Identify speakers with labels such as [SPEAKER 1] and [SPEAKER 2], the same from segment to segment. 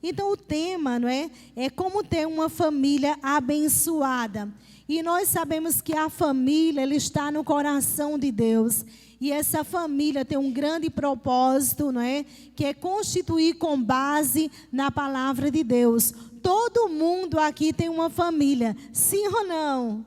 [SPEAKER 1] Então o tema, não é como ter uma família abençoada. E nós sabemos que a família, ela está no coração de Deus. E essa família tem um grande propósito, não é? Que é constituir com base na palavra de Deus. Todo mundo aqui tem uma família, sim ou não?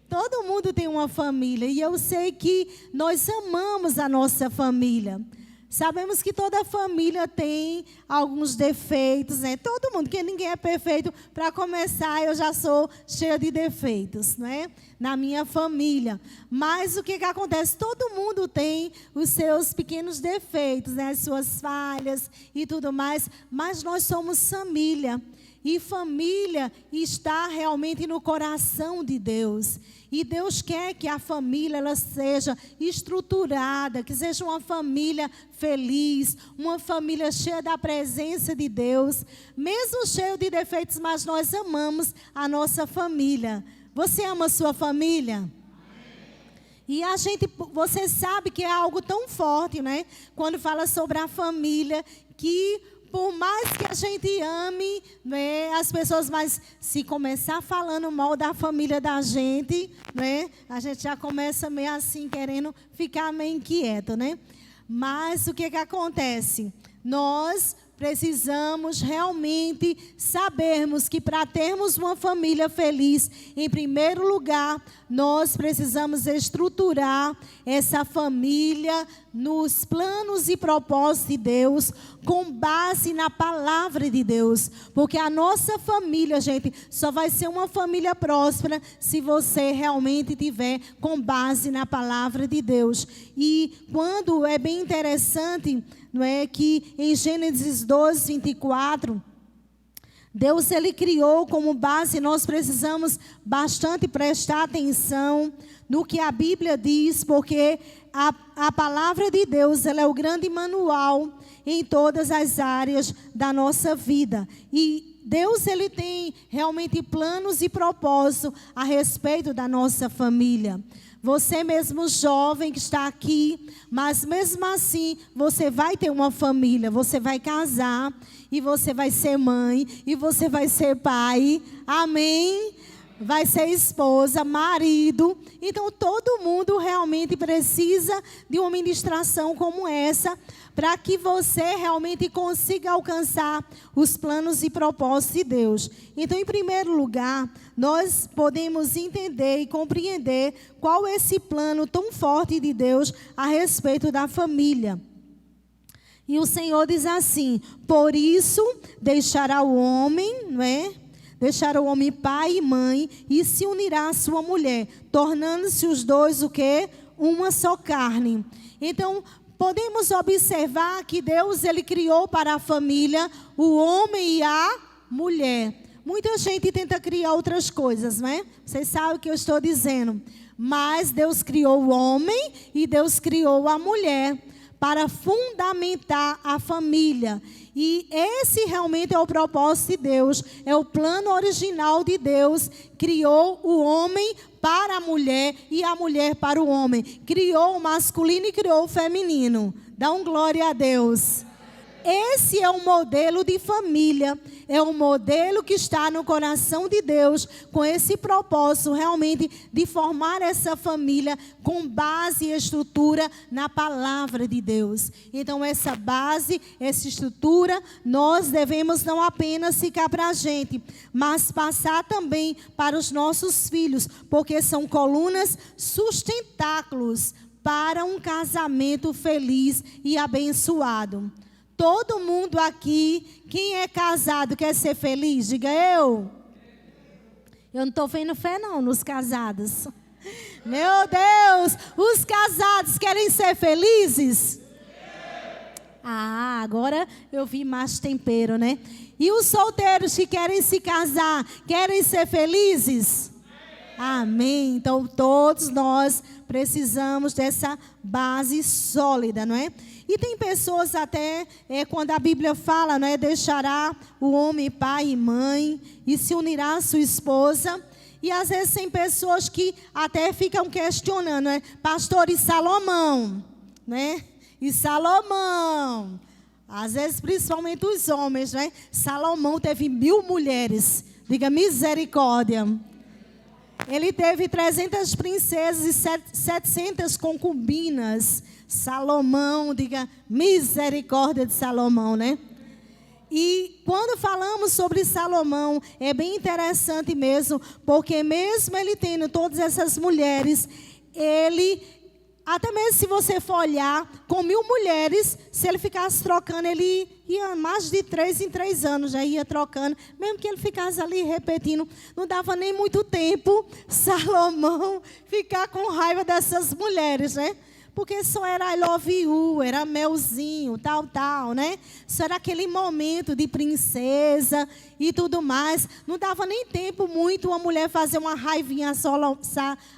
[SPEAKER 1] Todo mundo tem uma família. E eu sei que nós amamos a nossa família. Sabemos que toda família tem alguns defeitos, né? Todo mundo, porque ninguém é perfeito. Para começar, eu já sou cheia de defeitos, né? Na minha família. Mas o que acontece? Todo mundo tem os seus pequenos defeitos, né? As suas falhas e tudo mais. Mas nós somos família. E família está realmente no coração de Deus. E Deus quer que a família ela seja estruturada, que seja uma família feliz, uma família cheia da presença de Deus. Mesmo cheio de defeitos, mas nós amamos a nossa família. Você ama a sua família? E você sabe que é algo tão forte, né? Quando fala sobre a família, que por mais que a gente ame, né, as pessoas, mas se começar falando mal da família da gente, né, a gente já começa meio assim, querendo ficar meio inquieto, né? Mas o que acontece? Nós precisamos realmente sabermos que para termos uma família feliz, em primeiro lugar, nós precisamos estruturar essa família nos planos e propósitos de Deus, com base na palavra de Deus. Porque a nossa família, gente, só vai ser uma família próspera se você realmente tiver com base na palavra de Deus. E quando é bem interessante, não é que em Gênesis 12, 24, Deus ele criou como base, nós precisamos bastante prestar atenção no que a Bíblia diz, porque a palavra de Deus ela é o grande manual em todas as áreas da nossa vida. E Deus ele tem realmente planos e propósitos a respeito da nossa família. Você mesmo jovem que está aqui, mas mesmo assim você vai ter uma família, você vai casar e você vai ser mãe e você vai ser pai, amém? Vai ser esposa, marido. Então todo mundo realmente precisa de uma ministração como essa, para que você realmente consiga alcançar os planos e propósitos de Deus. Então, em primeiro lugar, nós podemos entender e compreender qual é esse plano tão forte de Deus a respeito da família. E o Senhor diz assim: por isso deixará o homem, não é? Deixará o homem pai e mãe e se unirá à sua mulher, tornando-se os dois o quê? Uma só carne. Então, podemos observar que Deus ele criou para a família o homem e a mulher. Muita gente tenta criar outras coisas, né? Vocês sabem o que eu estou dizendo. Mas Deus criou o homem e Deus criou a mulher para fundamentar a família. E esse realmente é o propósito de Deus, é o plano original de Deus. Criou o homem para a mulher e a mulher para o homem. Criou o masculino e criou o feminino. Dá um glória a Deus. Esse é o modelo de família, é o modelo que está no coração de Deus, com esse propósito realmente de formar essa família com base e estrutura na palavra de Deus. Então essa base, essa estrutura, nós devemos não apenas ficar para a gente, mas passar também para os nossos filhos, porque são colunas sustentáculos para um casamento feliz e abençoado. Todo mundo aqui, quem é casado quer ser feliz? Diga eu. Eu não estou vendo fé não nos casados. Meu Deus, os casados querem ser felizes? Ah, agora eu vi mais tempero, né? E os solteiros que querem se casar, querem ser felizes? Amém. Então todos nós precisamos dessa base sólida, não é? E tem pessoas até, quando a Bíblia fala, não é? Deixará o homem pai e mãe e se unirá à sua esposa. E às vezes tem pessoas que até ficam questionando, né? Pastor, e Salomão? Né? E Salomão? Às vezes, principalmente os homens, né? Salomão teve 1000 mulheres. Diga misericórdia. Ele teve 300 princesas e 700 concubinas. Salomão, diga misericórdia de Salomão, né? E quando falamos sobre Salomão, é bem interessante mesmo, porque mesmo ele tendo todas essas mulheres, ele, até mesmo se você for olhar, com 1000 mulheres, se ele ficasse trocando, ele ia mais de 3 em 3 anos, já ia trocando, mesmo que ele ficasse ali repetindo, não dava nem muito tempo, Salomão ficar com raiva dessas mulheres, né? Porque só era I love you, era melzinho, tal, né? Só era aquele momento de princesa e tudo mais. Não dava nem tempo muito uma mulher fazer uma raivinha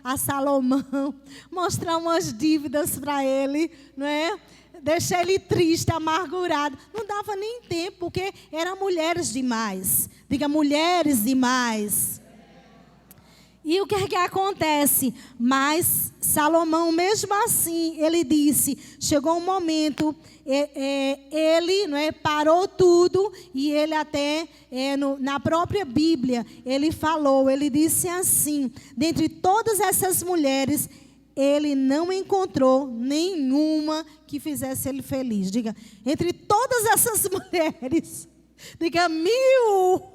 [SPEAKER 1] a Salomão, mostrar umas dívidas para ele, não é? Deixar ele triste, amargurado. Não dava nem tempo, porque eram mulheres demais. Diga, mulheres demais. E o que é que acontece? Mas Salomão, mesmo assim, ele disse, chegou um momento, ele, não é, parou tudo, e ele até, na própria Bíblia, ele falou, ele disse assim, dentre todas essas mulheres, ele não encontrou nenhuma que fizesse ele feliz. Diga, entre todas essas mulheres, diga 1000.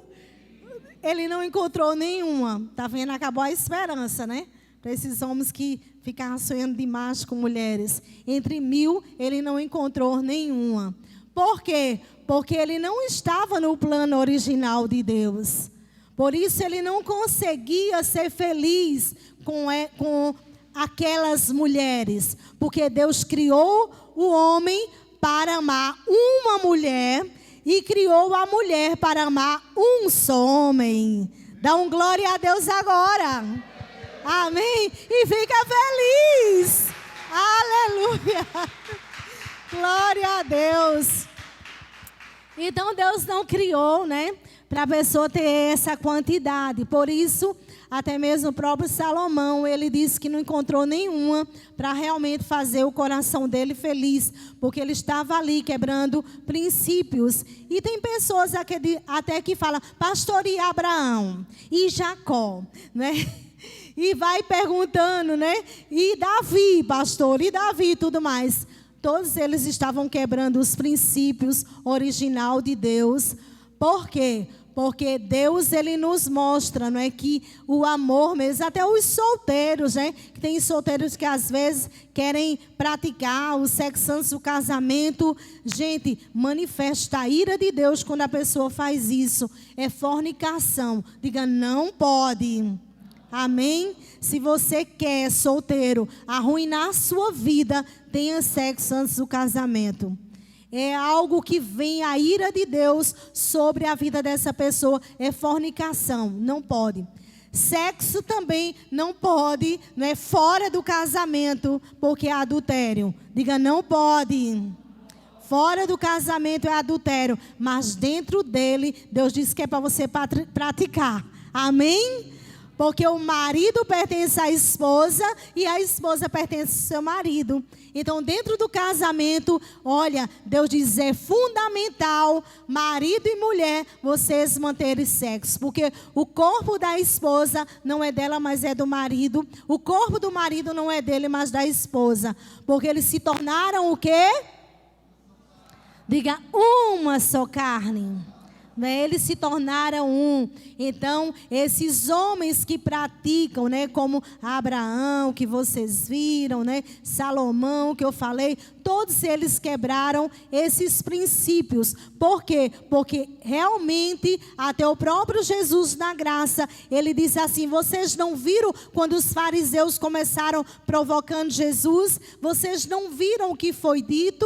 [SPEAKER 1] Ele não encontrou nenhuma. Está vendo? Acabou a esperança, né? Para esses homens que ficavam sonhando demais com mulheres. Entre 1000, ele não encontrou nenhuma. Por quê? Porque ele não estava no plano original de Deus. Por isso, ele não conseguia ser feliz com aquelas mulheres. Porque Deus criou o homem para amar uma mulher e criou a mulher para amar um só homem. Dá um glória a Deus agora. Amém? E fica feliz. Aleluia. Glória a Deus. Então Deus não criou, né, para a pessoa ter essa quantidade. Por isso, até mesmo o próprio Salomão, ele disse que não encontrou nenhuma para realmente fazer o coração dele feliz, porque ele estava ali quebrando princípios. E tem pessoas até que falam, pastor, e Abraão? E Jacó? Né? E vai perguntando, né? E Davi, pastor? E Davi e tudo mais? Todos eles estavam quebrando os princípios original de Deus. Por quê? Porque Deus, ele nos mostra, não é, que o amor mesmo, até os solteiros, né? Que tem solteiros que às vezes querem praticar o sexo antes do casamento. Gente, manifesta a ira de Deus quando a pessoa faz isso. É fornicação. Diga, não pode. Amém? Se você quer, solteiro, arruinar a sua vida, tenha sexo antes do casamento. É algo que vem a ira de Deus sobre a vida dessa pessoa. É fornicação, não pode. Sexo também não pode, não é fora do casamento, porque é adultério. Diga, não pode. Fora do casamento é adultério, mas dentro dele, Deus disse que é para você praticar. Amém? Porque o marido pertence à esposa e a esposa pertence ao seu marido. Então, dentro do casamento, olha, Deus diz, é fundamental, marido e mulher, vocês manterem sexo. Porque o corpo da esposa não é dela, mas é do marido. O corpo do marido não é dele, mas da esposa. Porque eles se tornaram o quê? Diga, uma só carne. Né? Eles se tornaram um. Então, esses homens que praticam, né, como Abraão, que vocês viram, né, Salomão, que eu falei, todos eles quebraram esses princípios. Por quê? Porque realmente, até o próprio Jesus na graça, ele disse assim, vocês não viram quando os fariseus começaram provocando Jesus? Vocês não viram o que foi dito?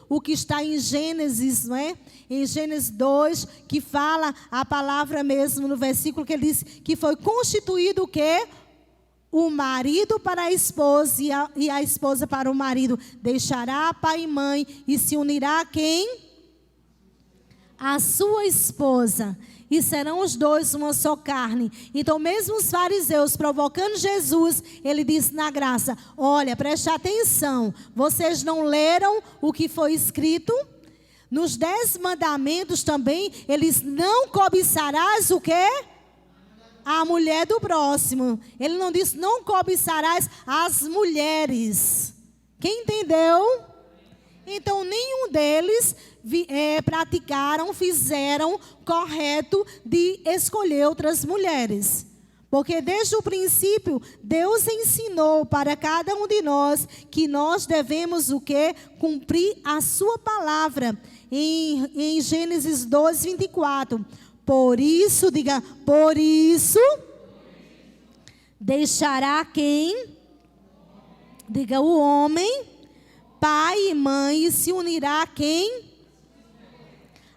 [SPEAKER 1] O que está em Gênesis, não é? Em Gênesis 2, que fala a palavra mesmo no versículo que ele diz que foi constituído o quê? O marido para a esposa e a esposa para o marido. Deixará pai e mãe e se unirá a quem? A sua esposa. E serão os dois uma só carne. Então, mesmo os fariseus provocando Jesus, ele disse na graça, olha, preste atenção, vocês não leram o que foi escrito? Nos 10 mandamentos também, eles não cobiçarás o quê? A mulher do próximo. Ele não disse, não cobiçarás as mulheres. Quem entendeu? Então, nenhum deles praticaram, fizeram correto de escolher outras mulheres. Porque desde o princípio, Deus ensinou para cada um de nós que nós devemos o quê? Cumprir a sua palavra. Em Gênesis 12, 24. Por isso, diga, por isso, deixará quem? Diga, o homem, pai e mãe, e se unirá a quem?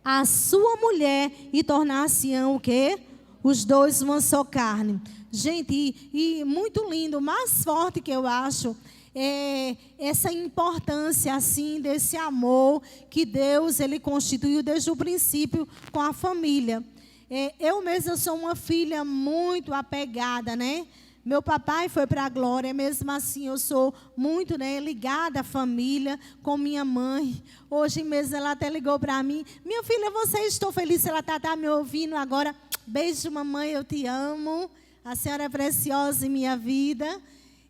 [SPEAKER 1] A sua mulher, e tornar-se-ão o quê? Os dois uma só carne. Gente, e muito lindo, mais forte que eu acho, é essa importância assim desse amor que Deus ele constituiu desde o princípio com a família. Eu mesma sou uma filha muito apegada, né? Meu papai foi para a glória, mesmo assim eu sou muito, né, ligada à família, com minha mãe. Hoje mesmo ela até ligou para mim. Minha filha, você estou feliz se ela está me ouvindo agora. Beijo, mamãe, eu te amo. A senhora é preciosa em minha vida.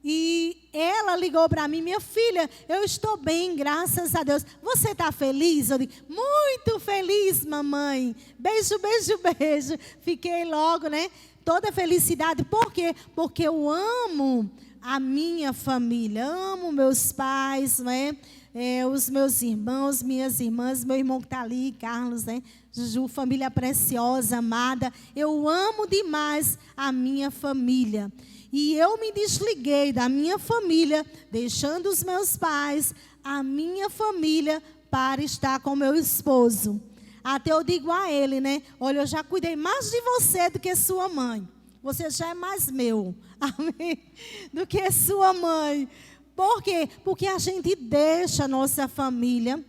[SPEAKER 1] E ela ligou para mim, minha filha, eu estou bem, graças a Deus. Você está feliz? Eu digo, muito feliz, mamãe. Beijo, beijo, beijo. Fiquei logo, né? Toda felicidade. Por quê? Porque eu amo a minha família, amo meus pais, né? Os meus irmãos, minhas irmãs, meu irmão que está ali, Carlos, né? Juju, família preciosa, amada. Eu amo demais a minha família. E eu me desliguei da minha família, deixando os meus pais, a minha família, para estar com meu esposo. Até eu digo a ele, né? Olha, eu já cuidei mais de você do que sua mãe. Você já é mais meu, amém? Do que sua mãe. Por quê? Porque a gente deixa a nossa família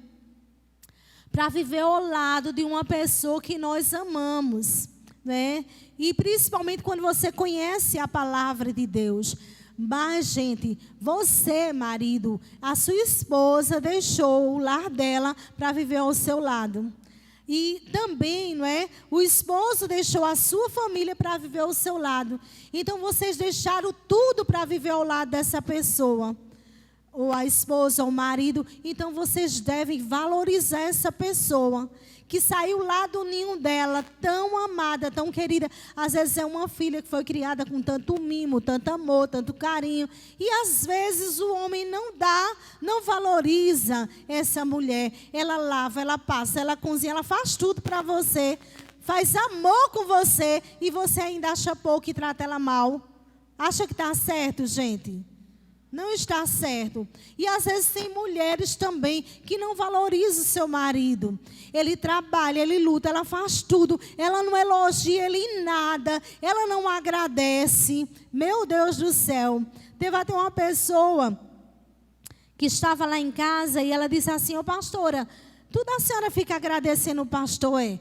[SPEAKER 1] para viver ao lado de uma pessoa que nós amamos, né? E principalmente quando você conhece a palavra de Deus. Mas, gente, você, marido, a sua esposa deixou o lar dela para viver ao seu lado. E também, não é? O esposo deixou a sua família para viver ao seu lado. Então, vocês deixaram tudo para viver ao lado dessa pessoa. Ou a esposa, ou o marido. Então, vocês devem valorizar essa pessoa que saiu lá do ninho dela, tão amada, tão querida. Às vezes é uma filha que foi criada com tanto mimo, tanto amor, tanto carinho. E às vezes o homem não dá, não valoriza essa mulher. Ela lava, ela passa, ela cozinha, ela faz tudo para você. Faz amor com você e você ainda acha pouco e trata ela mal. Acha que está certo, gente? Não está certo. E às vezes tem mulheres também que não valorizam o seu marido. Ele trabalha, ele luta, ela faz tudo. Ela não elogia ele em nada. Ela não agradece. Meu Deus do céu. Teve até uma pessoa que estava lá em casa e ela disse assim, ô pastora, tudo a senhora fica agradecendo o pastor, é?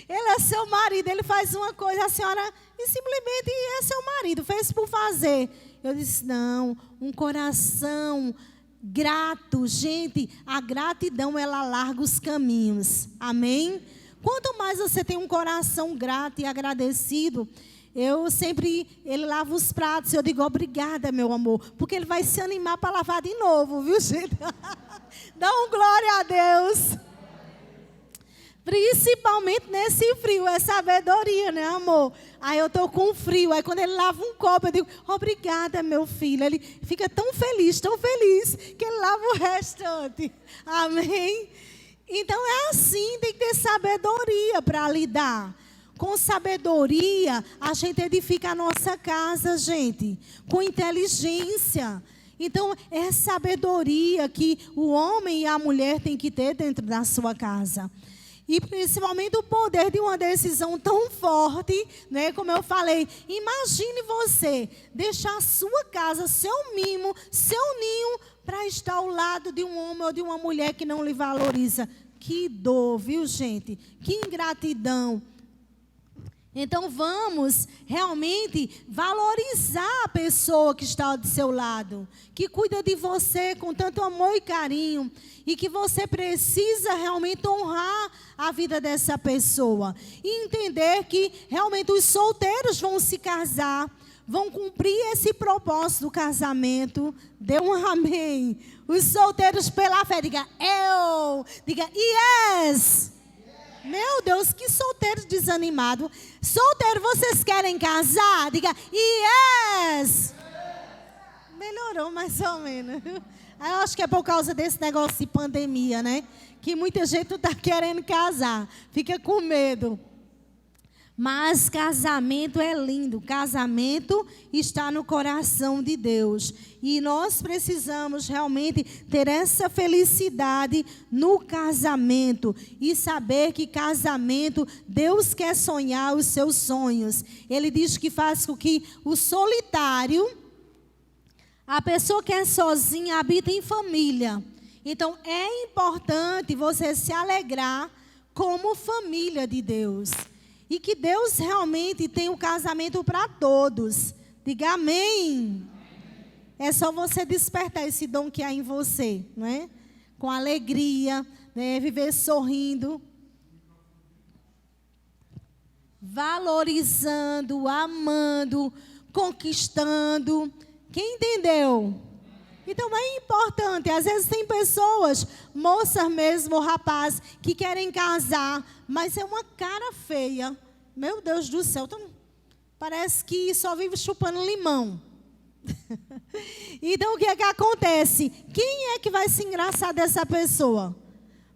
[SPEAKER 1] Ele é seu marido, ele faz uma coisa, a senhora e simplesmente é seu marido, fez por fazer. Eu disse, não, um coração grato, gente, a gratidão ela larga os caminhos, amém? Quanto mais você tem um coração grato e agradecido, ele lava os pratos, eu digo, obrigada, meu amor, porque ele vai se animar para lavar de novo, viu, gente? Dá um glória a Deus. Principalmente nesse frio, é sabedoria, né, amor? Aí eu estou com frio, aí quando ele lava um copo, eu digo, obrigada, meu filho. Ele fica tão feliz, que ele lava o restante. Amém? Então é assim, tem que ter sabedoria para lidar. Com sabedoria, a gente edifica a nossa casa, gente. Com inteligência. Então, é sabedoria que o homem e a mulher têm que ter dentro da sua casa. E principalmente o poder de uma decisão tão forte, né? Como eu falei, imagine você deixar a sua casa, seu mimo, seu ninho, para estar ao lado de um homem ou de uma mulher que não lhe valoriza. Que dor, viu, gente? Que ingratidão. Então vamos realmente valorizar a pessoa que está do seu lado, que cuida de você com tanto amor e carinho, e que você precisa realmente honrar a vida dessa pessoa. E entender que realmente os solteiros vão se casar, vão cumprir esse propósito do casamento. Dê um amém. Os solteiros pela fé, diga eu, diga yes. Meu Deus, que solteiro desanimado. Solteiro, vocês querem casar? Diga yes. Melhorou mais ou menos. Eu acho que é por causa desse negócio de pandemia, né? Que muita gente está querendo casar. Fica com medo. Mas casamento é lindo. Casamento está no coração de Deus. E nós precisamos realmente ter essa felicidade no casamento. E saber que casamento, Deus quer sonhar os seus sonhos. Ele diz que faz com que o solitário, a pessoa que é sozinha, habita em família. Então é importante você se alegrar como família de Deus. E que Deus realmente tem um casamento para todos. Diga amém. É só você despertar esse dom que há em você, não é? Com alegria, né? Viver sorrindo, valorizando, amando, conquistando. Quem entendeu? Então é importante. Às vezes tem pessoas, moças mesmo, ou rapazes, que querem casar, mas é uma cara feia. Meu Deus do céu, então, parece que só vive chupando limão. Então o que é que acontece? Quem é que vai se engraçar dessa pessoa?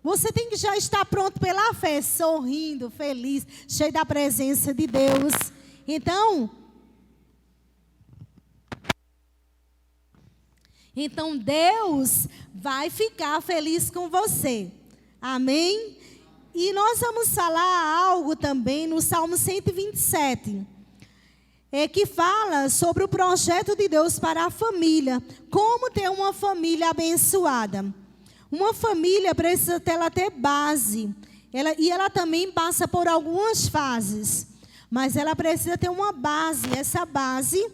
[SPEAKER 1] Você tem que já estar pronto pela fé, sorrindo, feliz, cheio da presença de Deus. Então Deus vai ficar feliz com você. Amém? E nós vamos falar algo também no Salmo 127. Que fala sobre o projeto de Deus para a família. Como ter uma família abençoada. Uma família precisa ter base. Ela também passa por algumas fases. Mas ela precisa ter uma base. Essa base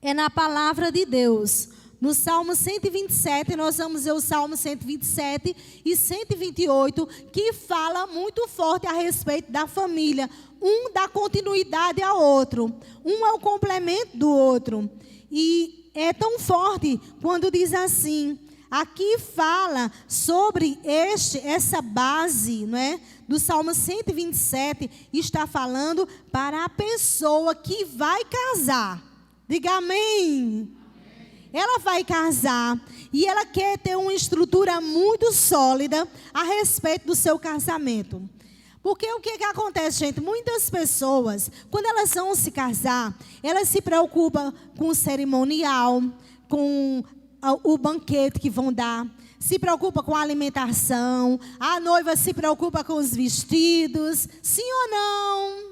[SPEAKER 1] é na palavra de Deus. No Salmo 127, nós vamos ver o Salmo 127 e 128, que fala muito forte a respeito da família. Um dá continuidade ao outro. Um é o complemento do outro. E é tão forte quando diz assim, aqui fala sobre essa base, não é? Do Salmo 127, está falando para a pessoa que vai casar. Diga amém. Ela vai casar e ela quer ter uma estrutura muito sólida a respeito do seu casamento. Porque o que acontece, gente? Muitas pessoas, quando elas vão se casar, elas se preocupam com o cerimonial, com o banquete que vão dar, se preocupa com a alimentação, a noiva se preocupa com os vestidos, sim ou não?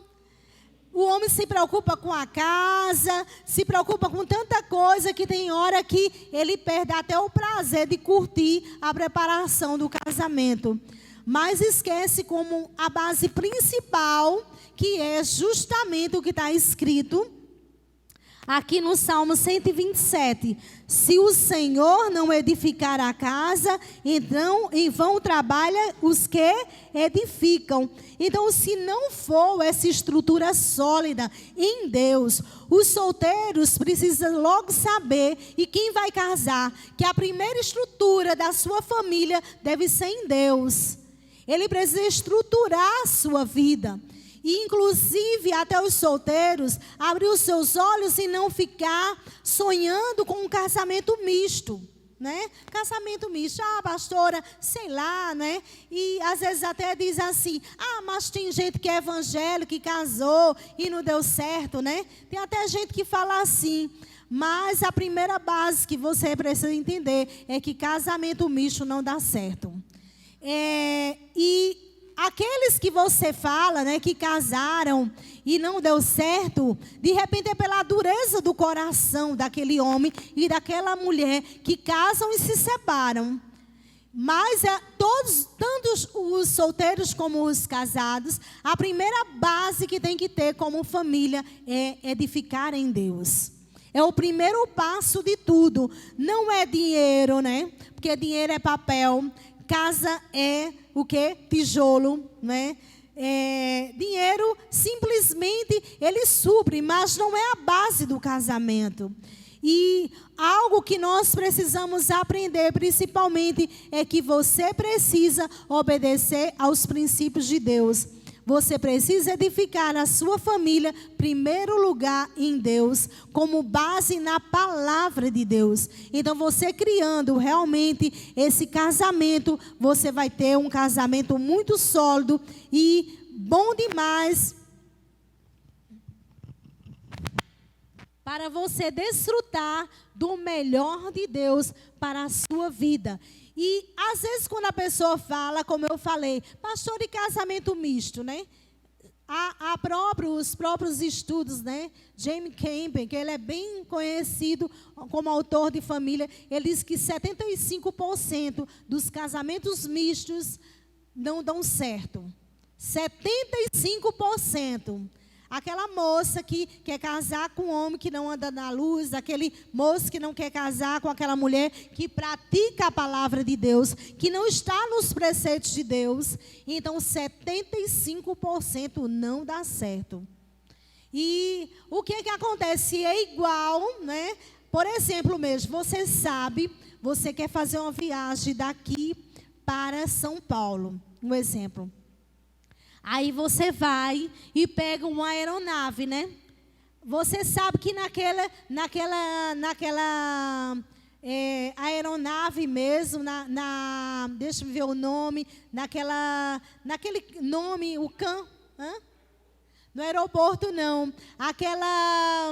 [SPEAKER 1] O homem se preocupa com a casa, se preocupa com tanta coisa que tem hora que ele perde até o prazer de curtir a preparação do casamento. Mas esquece como a base principal, que é justamente o que está escrito aqui no Salmo 127. Se o Senhor não edificar a casa, então em vão trabalha os que edificam. Então, se não for essa estrutura sólida em Deus, os solteiros precisam logo saber, e quem vai casar, que a primeira estrutura da sua família deve ser em Deus. Ele precisa estruturar a sua vida. E, inclusive, até os solteiros, abrir os seus olhos e não ficar sonhando com um casamento misto, né? Casamento misto, pastora, sei lá, né? E, às vezes, até diz assim, mas tem gente que é evangélico, que casou e não deu certo, né? Tem até gente que fala assim. Mas a primeira base que você precisa entender é que casamento misto não dá certo. Aqueles que você fala, né, que casaram e não deu certo, de repente é pela dureza do coração daquele homem e daquela mulher que casam e se separam. Mas todos, tanto os solteiros como os casados, a primeira base que tem que ter como família é edificar em Deus. É o primeiro passo de tudo. Não é dinheiro, né? Porque dinheiro é papel. Casa é o quê? Tijolo, né? Dinheiro simplesmente ele supre, mas não é a base do casamento. E algo que nós precisamos aprender, principalmente, é que você precisa obedecer aos princípios de Deus. Você precisa edificar a sua família, primeiro lugar em Deus, como base na palavra de Deus. Então, você criando realmente esse casamento, você vai ter um casamento muito sólido e bom demais para você desfrutar do melhor de Deus para a sua vida. E, às vezes, quando a pessoa fala, como eu falei, pastor de casamento misto, né? Há os próprios estudos, né? James Campbell, que ele é bem conhecido como autor de família, ele diz que 75% dos casamentos mistos não dão certo. 75%. Aquela moça que quer casar com um homem que não anda na luz, aquele moço que não quer casar com aquela mulher que pratica a palavra de Deus, que não está nos preceitos de Deus. Então, 75% não dá certo. E o que acontece? É igual, né? Por exemplo mesmo, você sabe, você quer fazer uma viagem daqui para São Paulo. Um exemplo. Aí você vai e pega uma aeronave, né? Você sabe que naquela aeronave mesmo, deixa eu ver o nome, naquele nome, o CAN, no aeroporto não,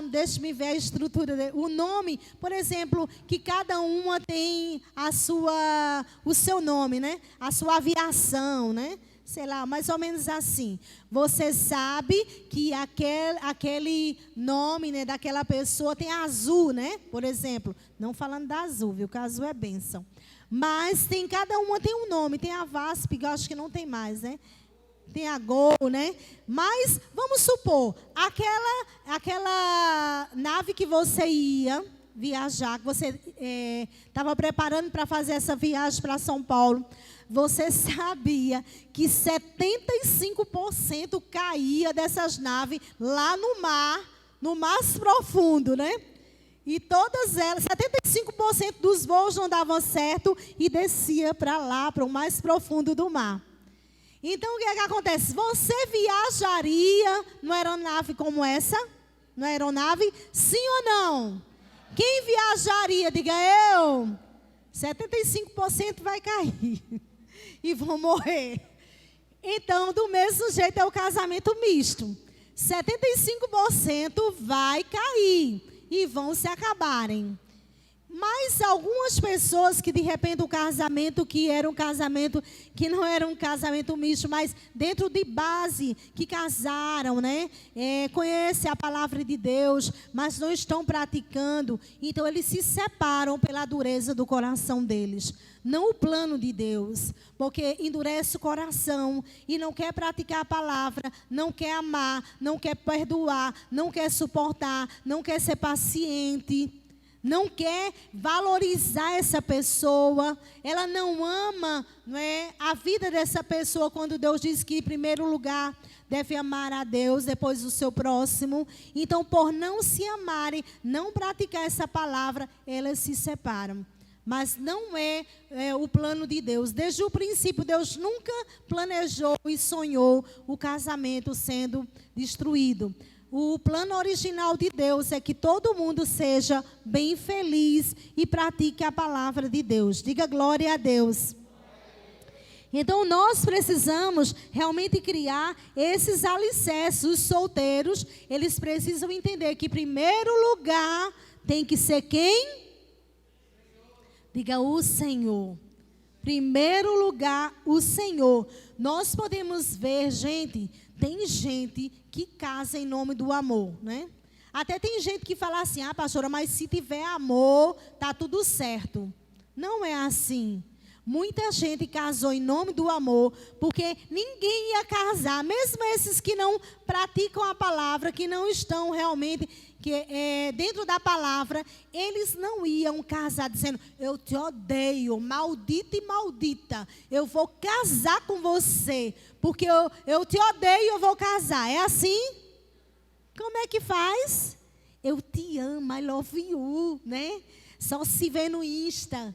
[SPEAKER 1] deixa eu ver a estrutura, o nome, por exemplo, que cada uma tem o seu nome, né? A sua aviação, né? Sei lá, mais ou menos assim. Você sabe que aquele nome, né, daquela pessoa tem azul, né? Por exemplo, não falando da azul, viu? Que azul é bênção. Mas cada uma tem um nome. Tem a VASP, que eu acho que não tem mais, né? Tem a Gol, né? Mas, vamos supor, aquela nave que você ia viajar, que você estava preparando para fazer essa viagem para São Paulo, você sabia que 75% caía dessas naves lá no mar mais profundo, né? E todas elas, 75% dos voos não davam certo e descia para lá, para o mais profundo do mar. Então, o que acontece? Você viajaria numa aeronave como essa? Numa aeronave? Sim ou não? Quem viajaria? Diga eu. 75% vai cair. E vão morrer. Então, do mesmo jeito é o casamento misto. 75% vai cair e vão se acabarem. Mas algumas pessoas que de repente o casamento que era um casamento que não era um casamento misto, mas dentro de base que casaram, né? Conhecem a palavra de Deus, mas não estão praticando. Então eles se separam pela dureza do coração deles. Não o plano de Deus, porque endurece o coração e não quer praticar a palavra, não quer amar, não quer perdoar, não quer suportar, não quer ser paciente. Não quer valorizar essa pessoa, ela não ama, não é, a vida dessa pessoa, quando Deus diz que em primeiro lugar deve amar a Deus, depois o seu próximo. Então, por não se amarem, não praticar essa palavra, elas se separam. Mas não é o plano de Deus. Desde o princípio, Deus nunca planejou e sonhou o casamento sendo destruído. O plano original de Deus é que todo mundo seja bem feliz e pratique a palavra de Deus. Diga glória a Deus. Então, nós precisamos realmente criar esses alicerces. Os solteiros, eles precisam entender que, em primeiro lugar, tem que ser quem? Diga o Senhor. Primeiro lugar, o Senhor. Nós podemos ver, gente, tem gente que casa em nome do amor, né? Até tem gente que fala assim, pastora, mas se tiver amor, tá tudo certo. Não é assim. Muita gente casou em nome do amor, porque ninguém ia casar, mesmo esses que não praticam a palavra, que não estão realmente dentro da palavra, eles não iam casar dizendo: eu te odeio, maldita e maldita, eu vou casar com você, porque eu te odeio e eu vou casar. É assim? Como é que faz? Eu te amo, I love you, né? Só se vê no Insta,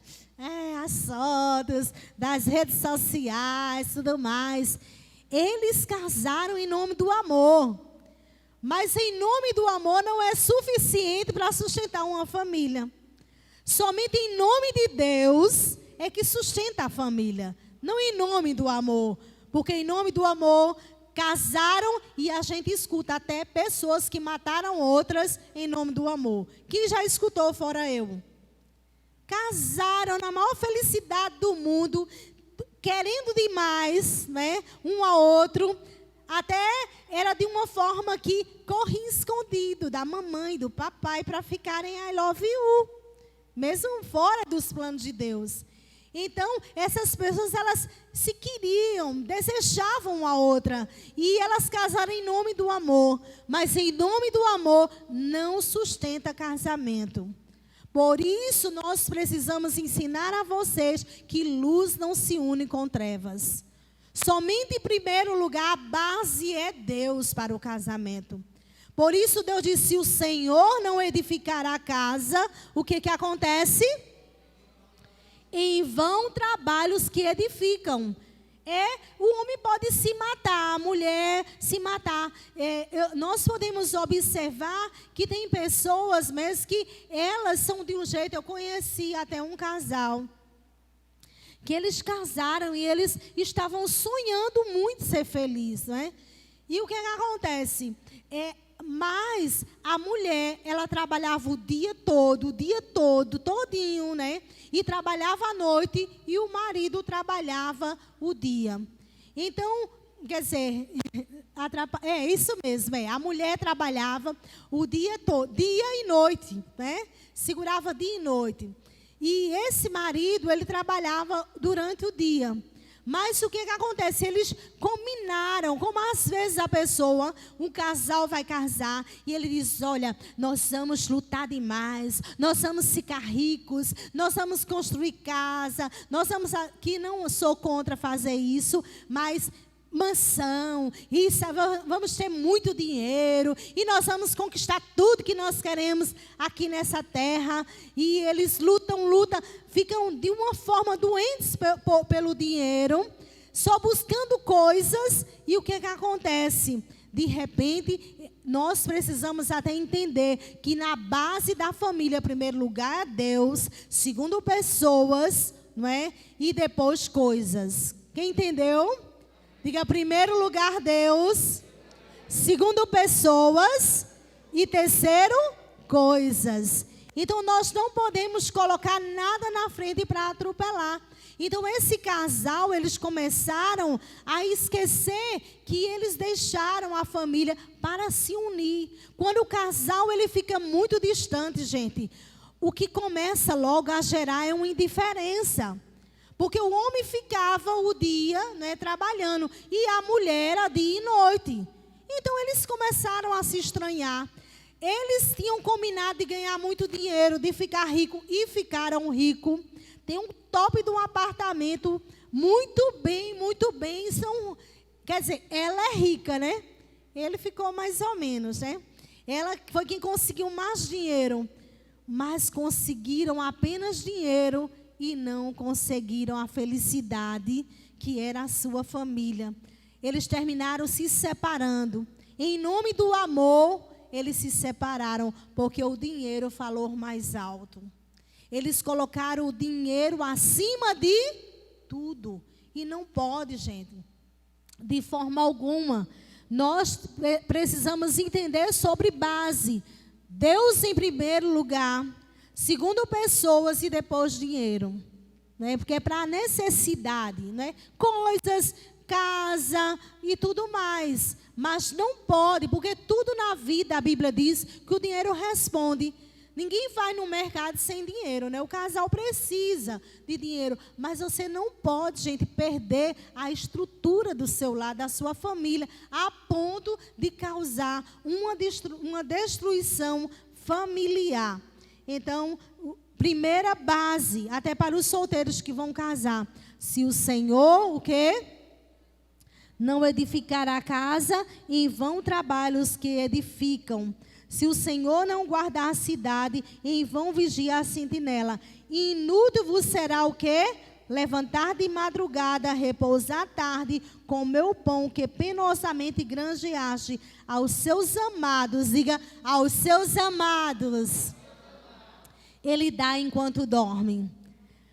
[SPEAKER 1] as fotos das redes sociais, tudo mais. Eles casaram em nome do amor. Mas em nome do amor não é suficiente para sustentar uma família. Somente em nome de Deus é que sustenta a família. Não em nome do amor. Porque em nome do amor casaram e a gente escuta até pessoas que mataram outras em nome do amor. Quem já escutou fora eu? Casaram na maior felicidade do mundo, querendo demais, né, um ao outro. Até era de uma forma que corria escondido da mamãe, do papai, para ficarem I love you, mesmo fora dos planos de Deus. Então, essas pessoas, elas se queriam, desejavam uma a outra, e elas casaram em nome do amor, mas em nome do amor não sustenta casamento. Por isso, nós precisamos ensinar a vocês que luz não se une com trevas. Somente em primeiro lugar, a base é Deus para o casamento. Por isso, Deus disse: se o Senhor não edificará a casa, o que acontece? Em vão trabalhos que edificam. O homem pode se matar, a mulher se matar. Nós podemos observar que tem pessoas mesmo que elas são de um jeito. Eu conheci até um casal que eles casaram e eles estavam sonhando muito ser felizes, né? E o que acontece? Mas a mulher, ela trabalhava o dia todo, todinho, né? E trabalhava à noite e o marido trabalhava o dia. Então, quer dizer, é isso mesmo, a mulher trabalhava o dia todo, dia e noite, né? Segurava dia e noite. E esse marido, ele trabalhava durante o dia. Mas o que acontece? Eles combinaram, como às vezes um casal vai casar e ele diz: olha, nós vamos lutar demais, nós vamos ficar ricos, nós vamos construir casa, nós vamos, que não sou contra fazer isso, mas mansão, isso, vamos ter muito dinheiro e nós vamos conquistar tudo que nós queremos aqui nessa terra. E eles lutam, ficam de uma forma doentes pelo dinheiro, só buscando coisas. E o que acontece? De repente, nós precisamos até entender que na base da família, em primeiro lugar, é Deus, segundo pessoas, não é? E depois coisas. Quem entendeu? Diga: primeiro lugar Deus, segundo pessoas e terceiro coisas. Então nós não podemos colocar nada na frente para atropelar. Então esse casal, eles começaram a esquecer que eles deixaram a família para se unir. Quando o casal ele fica muito distante, gente, o que começa logo a gerar é uma indiferença. Porque o homem ficava o dia, né, trabalhando, e a mulher era dia e noite. Então eles começaram a se estranhar. Eles tinham combinado de ganhar muito dinheiro, de ficar rico, e ficaram ricos. Tem um top de um apartamento, muito bem, quer dizer, ela é rica, né? Ele ficou mais ou menos, né? Ela foi quem conseguiu mais dinheiro, mas conseguiram apenas dinheiro e não conseguiram a felicidade que era a sua família. Eles terminaram se separando. Em nome do amor, eles se separaram, porque o dinheiro falou mais alto. Eles colocaram o dinheiro acima de tudo. E não pode, gente, de forma alguma. Nós precisamos entender sobre base. Deus em primeiro lugar, segundo pessoas e depois dinheiro, né? Porque é para necessidade, né? Coisas, casa e tudo mais. Mas não pode, porque tudo na vida, a Bíblia diz que o dinheiro responde. Ninguém vai no mercado sem dinheiro, né? O casal precisa de dinheiro, mas você não pode, gente, perder a estrutura do seu lar, da sua família, a ponto de causar uma destruição familiar. Então, primeira base, até para os solteiros que vão casar, se o Senhor, o quê? Não edificar a casa, em vão trabalham os que edificam. Se o Senhor não guardar a cidade, em vão vigia a sentinela. Inútil vos será o quê? Levantar de madrugada, repousar à tarde, comer o pão que penosamente granjeaste aos seus amados. Diga, aos seus amados. Ele dá enquanto dorme.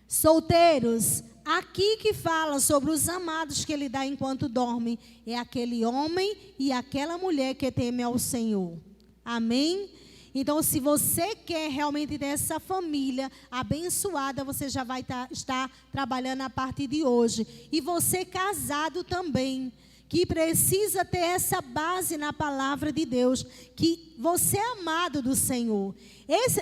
[SPEAKER 1] Solteiros, aqui que fala sobre os amados que ele dá enquanto dorme, é aquele homem e aquela mulher que teme ao Senhor. Amém? Então, se você quer realmente ter essa família abençoada, você já vai estar trabalhando a partir de hoje. E você casado também, que precisa ter essa base na palavra de Deus, que você é amado do Senhor.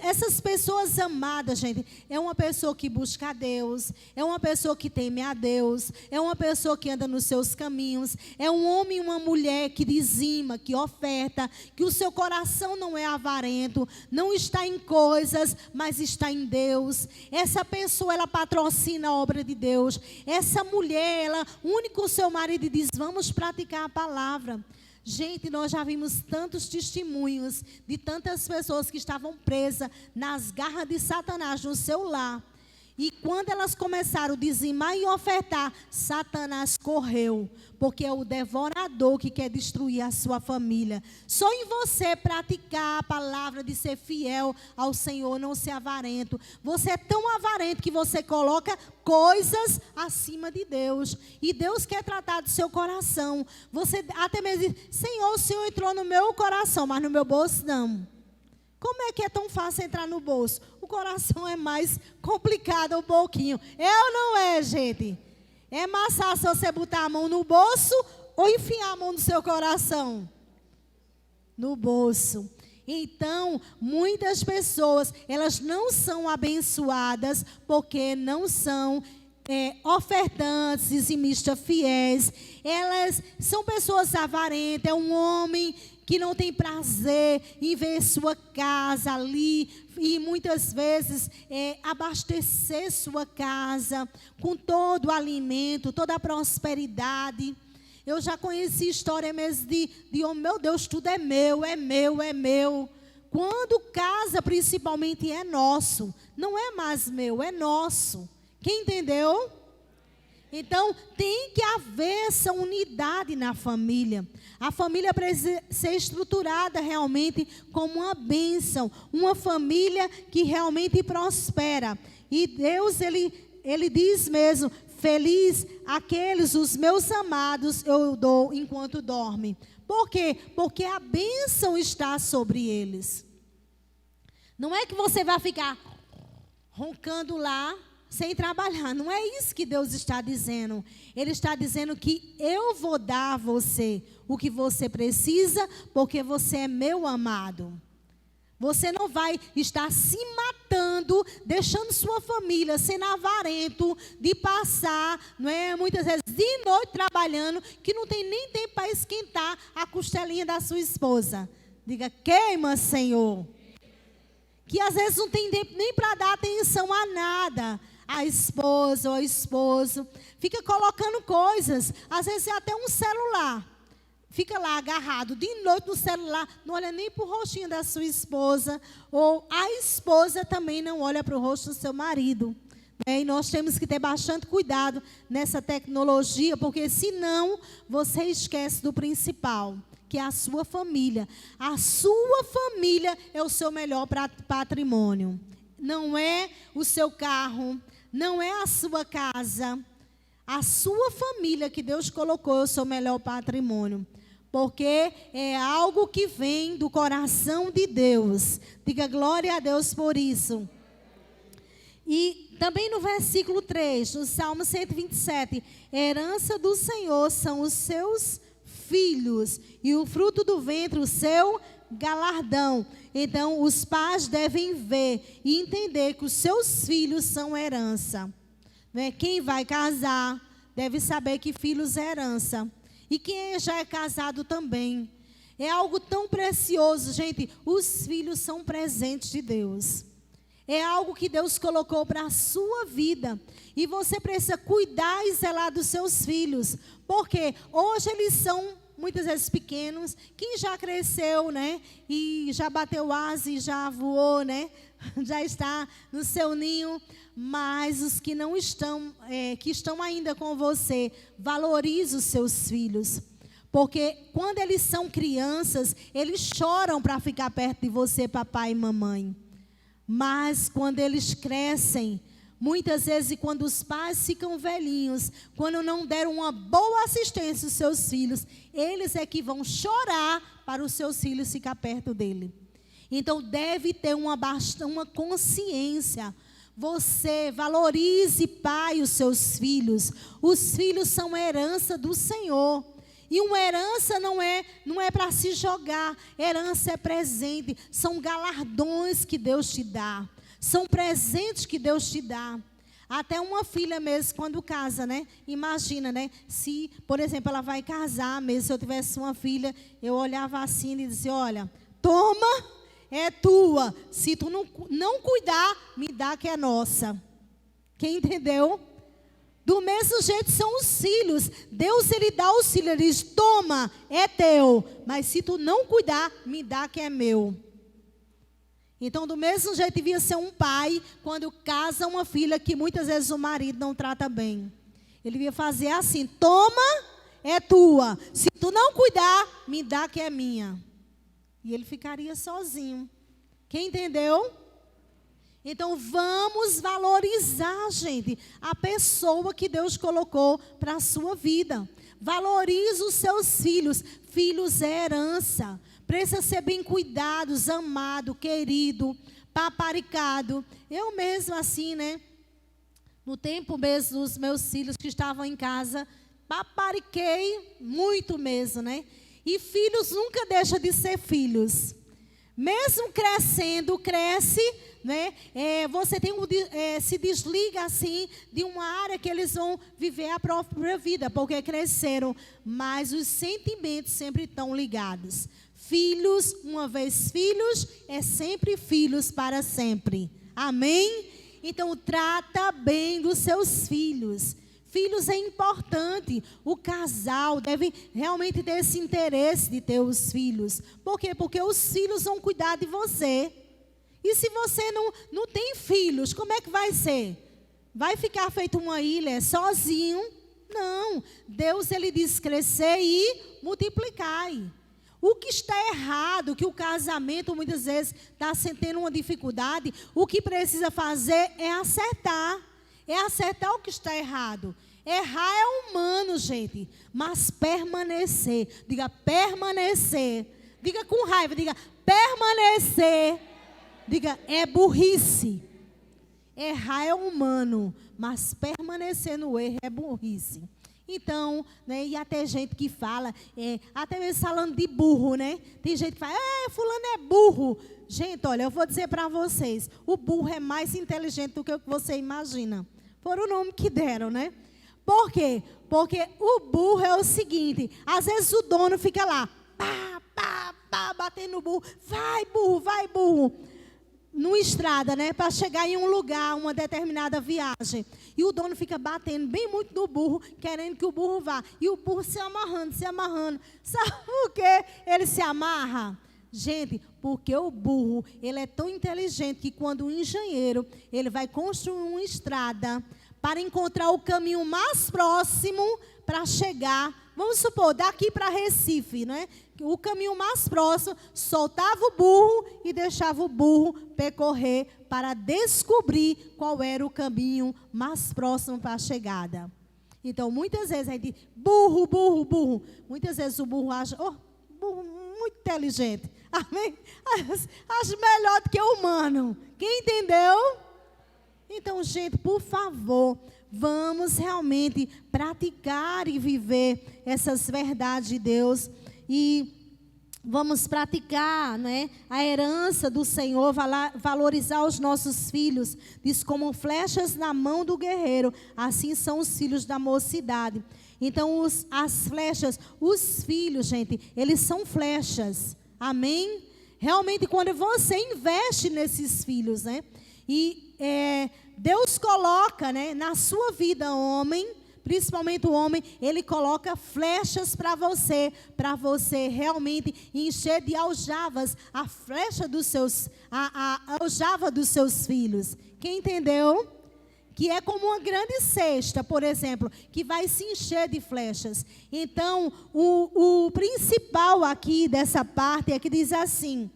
[SPEAKER 1] Essas pessoas amadas, gente, é uma pessoa que busca a Deus, é uma pessoa que teme a Deus, é uma pessoa que anda nos seus caminhos, é um homem e uma mulher que dizima, que oferta, que o seu coração não é avarento, não está em coisas, mas está em Deus. Essa pessoa, ela patrocina a obra de Deus. Essa mulher, ela une com o seu marido e diz, vamos praticar a palavra. Gente, nós já vimos tantos testemunhos de tantas pessoas que estavam presas nas garras de Satanás no seu lar. E quando elas começaram a dizimar e ofertar, Satanás correu, porque é o devorador que quer destruir a sua família. Só em você praticar a palavra de ser fiel ao Senhor, não ser avarento. Você é tão avarento que você coloca coisas acima de Deus. E Deus quer tratar do seu coração. Você até mesmo diz, Senhor, o Senhor entrou no meu coração, mas no meu bolso não. Como é que é tão fácil entrar no bolso? O coração é mais complicado um pouquinho. É ou não é, gente? É mais fácil você botar a mão no bolso ou enfiar a mão no seu coração? No bolso. Então, muitas pessoas, elas não são abençoadas porque não são ofertantes, dizimistas fiéis. Elas são pessoas avarentas, é um homem que não tem prazer em ver sua casa ali e muitas vezes abastecer sua casa com todo o alimento, toda a prosperidade. Eu já conheci história mesmo de homem, meu Deus, tudo é meu, é meu, é meu. Quando casa, principalmente, é nosso. Não é mais meu, é nosso. Quem entendeu? Então, tem que haver essa unidade na família. A família precisa ser estruturada realmente como uma bênção. Uma família que realmente prospera. E Deus, Ele diz mesmo, feliz aqueles, os meus amados, eu dou enquanto dormem. Por quê? Porque a bênção está sobre eles. Não é que você vai ficar roncando lá, sem trabalhar. Não é isso que Deus está dizendo. Ele está dizendo que eu vou dar a você o que você precisa, porque você é meu amado. Você não vai estar se matando, deixando sua família sendo avarento, de passar, não é, muitas vezes de noite trabalhando, que não tem nem tempo para esquentar a costelinha da sua esposa. Diga, queima, Senhor. Que às vezes não tem tempo nem para dar atenção a nada. A esposa ou o esposo fica colocando coisas, às vezes é até um celular, fica lá agarrado de noite no celular, não olha nem para o rostinho da sua esposa, ou a esposa também não olha para o rosto do seu marido, né? E nós temos que ter bastante cuidado nessa tecnologia, porque senão você esquece do principal, que é a sua família. A sua família é o seu melhor patrimônio, não é o seu carro, não é a sua casa, a sua família que Deus colocou é o seu melhor patrimônio. Porque é algo que vem do coração de Deus. Diga glória a Deus por isso. E também no versículo 3, no Salmo 127, herança do Senhor são os seus filhos, e o fruto do ventre o seu galardão. Então, os pais devem ver e entender que os seus filhos são herança. Né? Quem vai casar deve saber que filhos é herança. E quem já é casado também. É algo tão precioso, gente. Os filhos são presentes de Deus. É algo que Deus colocou para a sua vida. E você precisa cuidar e zelar dos seus filhos. Porque hoje eles são muitas vezes pequenos. Quem já cresceu, né? E já bateu asa e já voou, né? Já está no seu ninho. Mas os que não estão, que estão ainda com você, valorize os seus filhos. Porque quando eles são crianças, eles choram para ficar perto de você, papai e mamãe. Mas quando eles crescem, muitas vezes quando os pais ficam velhinhos, quando não deram uma boa assistência aos seus filhos, eles é que vão chorar para os seus filhos ficar perto dele. Então deve ter uma consciência. Você valorize, pai, os seus filhos. Os filhos são herança do Senhor. E uma herança não é para se jogar. Herança é presente. São galardões que Deus te dá. São presentes que Deus te dá. Até uma filha mesmo, quando casa, né? Imagina, né? Se, por exemplo, ela vai casar mesmo. Se eu tivesse uma filha, eu olhava assim e dizia, olha, toma, é tua. Se tu não cuidar, me dá que é nossa. Quem entendeu? Do mesmo jeito são os filhos. Deus, ele dá os filhos, ele diz, toma, é teu. Mas se tu não cuidar, me dá que é meu. Então, do mesmo jeito devia ser um pai, quando casa uma filha que muitas vezes o marido não trata bem. Ele devia fazer assim, toma, é tua. Se tu não cuidar, me dá que é minha. E ele ficaria sozinho. Quem entendeu? Então, vamos valorizar, gente, a pessoa que Deus colocou para a sua vida. Valorize os seus filhos. Filhos é herança. Precisa ser bem cuidados, amado, querido, paparicado. Eu mesmo assim, né? No tempo mesmo dos meus filhos que estavam em casa, papariquei muito mesmo, né? E filhos nunca deixam de ser filhos. Mesmo crescendo, cresce, né? Você se desliga assim de uma área que eles vão viver a própria vida, porque cresceram, mas os sentimentos sempre estão ligados. Filhos, uma vez filhos, é sempre filhos para sempre. Amém? Então, trata bem dos seus filhos. Filhos é importante. O casal deve realmente ter esse interesse de ter os filhos. Por quê? Porque os filhos vão cuidar de você. E se você não tem filhos, como é que vai ser? Vai ficar feito uma ilha sozinho? Não. Deus, ele diz crescer e multiplicai. O que está errado, que o casamento muitas vezes está tendo uma dificuldade, o que precisa fazer é acertar. É acertar o que está errado. Errar é humano, gente. Mas permanecer. Diga permanecer. Diga com raiva. Diga permanecer. Diga é burrice. Errar é humano. Mas permanecer no erro é burrice. Então, né, e até gente que fala, até mesmo falando de burro, né? Tem gente que fala, fulano é burro. Gente, olha, eu vou dizer para vocês, o burro é mais inteligente do que o que você imagina. Por o nome que deram, né? Por quê? Porque o burro é o seguinte, às vezes o dono fica lá, batendo no burro, vai burro. Numa estrada, né, para chegar em um lugar, uma determinada viagem. E o dono fica batendo bem muito no burro, querendo que o burro vá. E o burro se amarrando. Sabe por que ele se amarra? Gente, porque o burro, ele é tão inteligente que quando o engenheiro, ele vai construir uma estrada para encontrar o caminho mais próximo para chegar, vamos supor, daqui para Recife, né? O caminho mais próximo, soltava o burro e deixava o burro percorrer para descobrir qual era o caminho mais próximo para a chegada. Então, muitas vezes a gente diz, burro. Muitas vezes o burro acha, burro muito inteligente. Amém? Acho melhor do que o humano. Quem entendeu? Então, gente, por favor, vamos realmente praticar e viver essas verdades de Deus. E vamos praticar, né, a herança do Senhor, valorizar os nossos filhos. Diz, como flechas na mão do guerreiro, assim são os filhos da mocidade. Então, as flechas, os filhos, gente, eles são flechas. Amém? Realmente, quando você investe nesses filhos, né? E Deus coloca, né, na sua vida, homem, principalmente o homem, ele coloca flechas para você realmente encher de aljavas a flecha dos seus, a aljava dos seus filhos. Quem entendeu? Que é como uma grande cesta, por exemplo, que vai se encher de flechas. Então, o principal aqui dessa parte é que diz assim: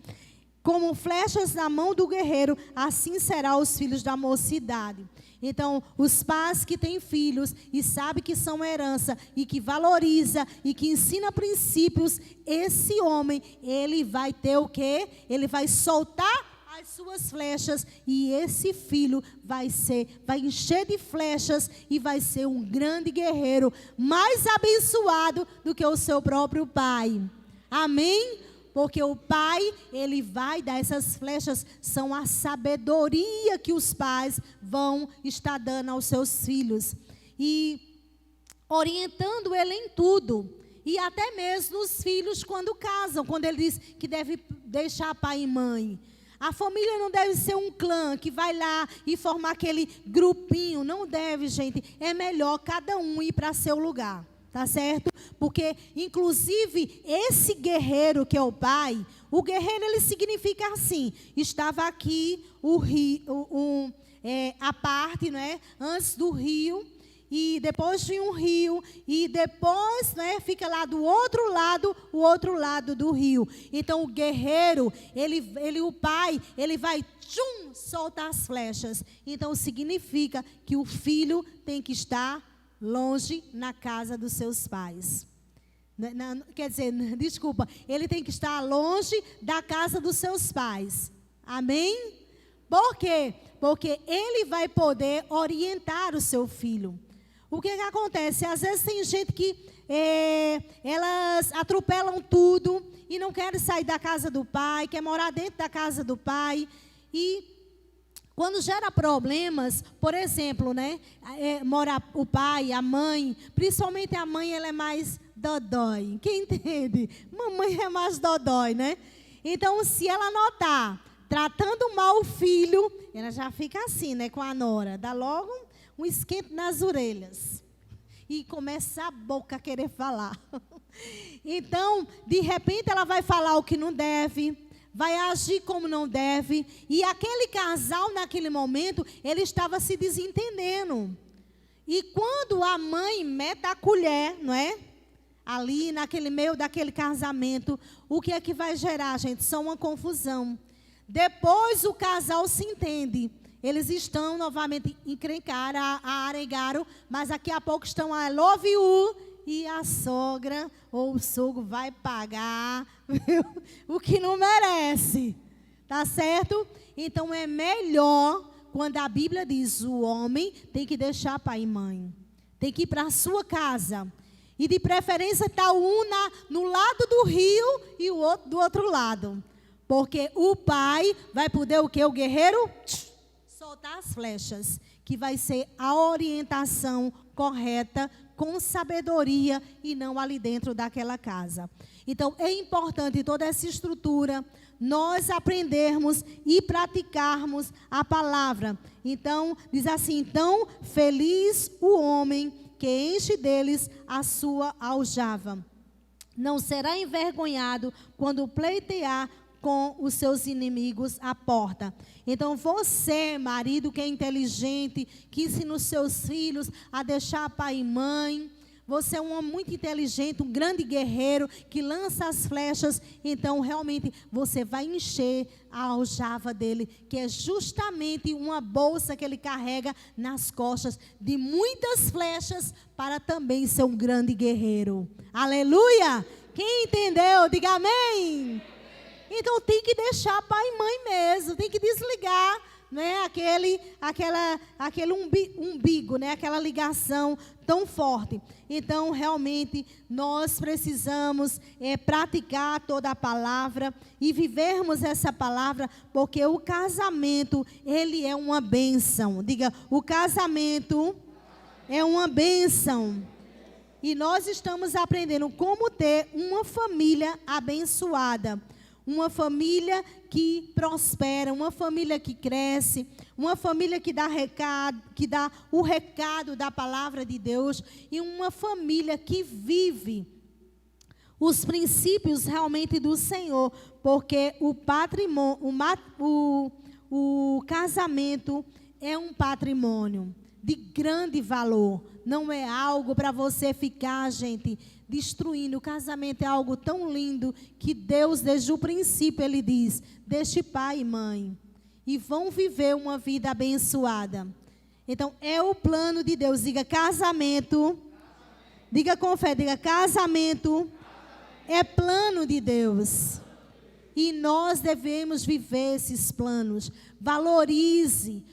[SPEAKER 1] como flechas na mão do guerreiro, assim serão os filhos da mocidade. Então, os pais que têm filhos e sabem que são herança e que valoriza e que ensina princípios, esse homem, ele vai ter o quê? Ele vai soltar as suas flechas e esse filho vai encher de flechas e vai ser um grande guerreiro, mais abençoado do que o seu próprio pai. Amém? Porque o pai, ele vai dar essas flechas, são a sabedoria que os pais vão estar dando aos seus filhos. E orientando ele em tudo. E até mesmo os filhos quando casam, quando ele diz que deve deixar pai e mãe. A família não deve ser um clã que vai lá e formar aquele grupinho. Não deve, gente. É melhor cada um ir para seu lugar. Tá certo? Porque, inclusive, esse guerreiro que é o pai, o guerreiro, ele significa assim: estava aqui o rio, a parte, né, antes do rio, e depois vinha um rio, e depois, né, fica lá do outro lado, o outro lado do rio. Então, o guerreiro, o pai, ele vai soltar as flechas. Então, significa que o filho tem que estar longe na casa dos seus pais. Quer dizer, desculpa, ele tem que estar longe da casa dos seus pais. Amém? Por quê? Porque ele vai poder orientar o seu filho. O que acontece? Às vezes tem gente que elas atropelam tudo e não querem sair da casa do pai, quer morar dentro da casa do pai. E quando gera problemas, por exemplo, né, mora o pai, a mãe, principalmente a mãe, ela é mais dodói. Quem entende? Mamãe é mais dodói, né? Então, se ela notar tratando mal o filho, ela já fica assim, né, com a nora. Dá logo um esquento nas orelhas. E começa a boca a querer falar. Então, de repente, ela vai falar o que não deve, vai agir como não deve. E aquele casal, naquele momento, ele estava se desentendendo. E quando a mãe mete a colher, não é? Ali, naquele meio daquele casamento, o que é que vai gerar, gente? Só uma confusão. Depois o casal se entende. Eles estão novamente encrencaram, aregaram, mas daqui a pouco estão a love you. E a sogra ou o sogro vai pagar o que não merece. Tá certo? Então é melhor quando a Bíblia diz o homem tem que deixar pai e mãe. Tem que ir para a sua casa. E de preferência está um no lado do rio e o outro do outro lado. Porque o pai vai poder o quê? O guerreiro soltar as flechas. Que vai ser a orientação correta, com sabedoria e não ali dentro daquela casa. Então, é importante toda essa estrutura, nós aprendermos e praticarmos a palavra. Então, diz assim, então, feliz o homem que enche deles a sua aljava. Não será envergonhado quando pleitear com os seus inimigos à porta. Então você, marido que é inteligente, que ensina os seus filhos a deixar pai e mãe, você é um homem muito inteligente, um grande guerreiro, que lança as flechas, então realmente você vai encher a aljava dele, que é justamente uma bolsa que ele carrega nas costas, de muitas flechas, para também ser um grande guerreiro. Aleluia! Quem entendeu, diga amém! Então tem que deixar pai e mãe mesmo, tem que desligar, né, aquele umbigo, né, aquela ligação tão forte. Então, realmente, nós precisamos praticar toda a palavra e vivermos essa palavra, porque o casamento, ele é uma bênção. Diga, o casamento é uma bênção. E nós estamos aprendendo como ter uma família abençoada. Uma família que prospera, uma família que cresce, uma família que dá o recado da palavra de Deus, e uma família que vive os princípios realmente do Senhor, porque o casamento é um patrimônio de grande valor. Não é algo para você ficar, gente, destruindo. O casamento é algo tão lindo que Deus, desde o princípio, Ele diz: deixe pai e mãe e vão viver uma vida abençoada. Então, é o plano de Deus. Diga casamento. Diga com fé, diga casamento. É plano de Deus. E nós devemos viver esses planos. Valorize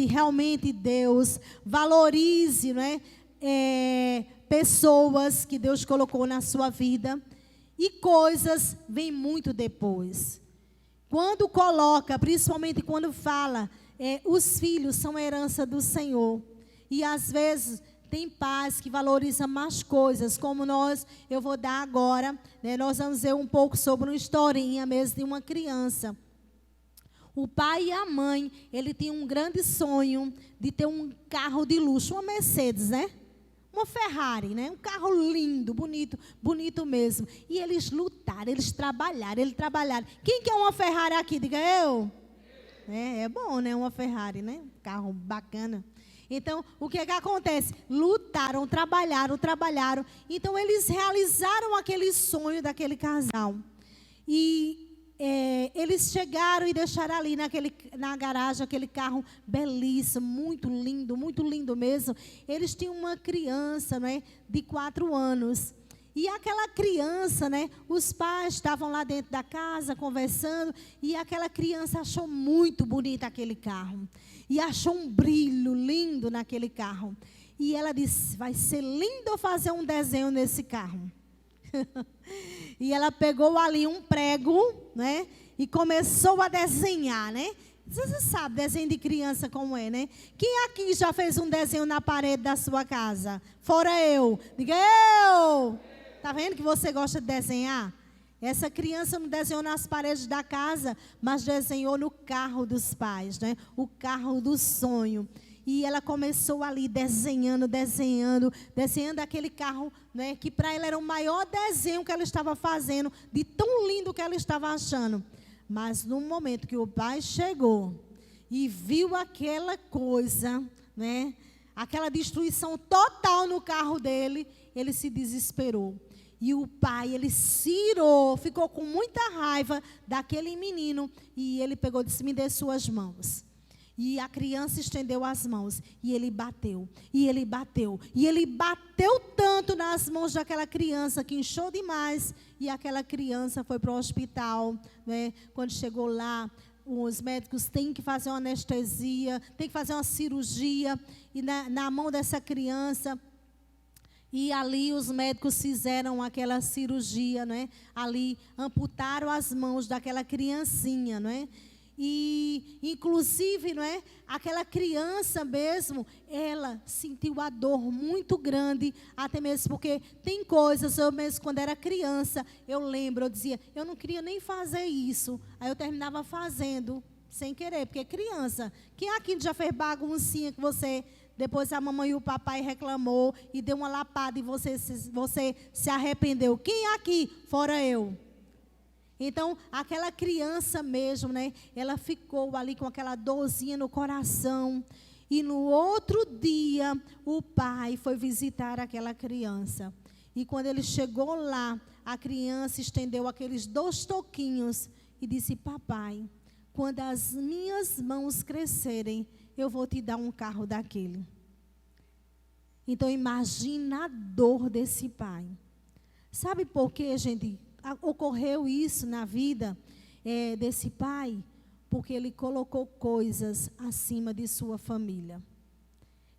[SPEAKER 1] realmente Deus. Valorize, né? Pessoas que Deus colocou na sua vida. E coisas vêm muito depois. Quando coloca, principalmente quando fala, os filhos são herança do Senhor. E às vezes tem pais que valorizam mais coisas, como eu vou dar agora, né? Nós vamos ver um pouco sobre uma historinha mesmo de uma criança. O pai e a mãe, ele tinha um grande sonho de ter um carro de luxo, uma Mercedes, né? Uma Ferrari, né? Um carro lindo, bonito, bonito mesmo. E eles lutaram, eles trabalharam. Quem quer uma Ferrari aqui? Diga eu. É bom, né? Uma Ferrari, né? Carro bacana. Então, o que acontece? Lutaram, trabalharam. Então, eles realizaram aquele sonho daquele casal. E eles chegaram e deixaram ali na garagem aquele carro belíssimo, muito lindo mesmo. Eles tinham uma criança, né, de 4 anos. E aquela criança, né, os pais estavam lá dentro da casa conversando, e aquela criança achou muito bonito aquele carro. E achou um brilho lindo naquele carro. E ela disse: vai ser lindo eu fazer um desenho nesse carro. E ela pegou ali um prego, né, e começou a desenhar, né? Você sabe, desenho de criança como é, né? Quem aqui já fez um desenho na parede da sua casa? Fora eu. Diga eu. Tá vendo que você gosta de desenhar? Essa criança não desenhou nas paredes da casa, mas desenhou no carro dos pais, né? O carro do sonho. E ela começou ali desenhando aquele carro, né? Que para ela era o maior desenho que ela estava fazendo, de tão lindo que ela estava achando. Mas no momento que o pai chegou e viu aquela coisa, né? Aquela destruição total no carro dele, ele se desesperou. E o pai, ele se irou, ficou com muita raiva daquele menino. E ele pegou e disse: me dê suas mãos. E a criança estendeu as mãos. E ele bateu. E ele bateu tanto nas mãos daquela criança que inchou demais. E aquela criança foi para o hospital, né? Quando chegou lá, os médicos têm que fazer uma anestesia, têm que fazer uma cirurgia. E na mão dessa criança... E ali os médicos fizeram aquela cirurgia, né? Ali amputaram as mãos daquela criancinha, né? E inclusive, não é? Aquela criança mesmo, ela sentiu a dor muito grande, até mesmo porque tem coisas, eu mesmo quando era criança, eu lembro, eu dizia, eu não queria nem fazer isso. Aí eu terminava fazendo, sem querer, porque criança, quem aqui já fez baguncinha que você... Depois a mamãe e o papai reclamou e deu uma lapada e você se arrependeu. Quem aqui? Fora eu. Então, aquela criança mesmo, né? Ela ficou ali com aquela dorzinha no coração. E no outro dia, o pai foi visitar aquela criança. E quando ele chegou lá, a criança estendeu aqueles 2 toquinhos e disse: papai, quando as minhas mãos crescerem, eu vou te dar um carro daquele. Então, imagina a dor desse pai. Sabe por quê, gente? Ocorreu isso na vida desse pai? Porque ele colocou coisas acima de sua família.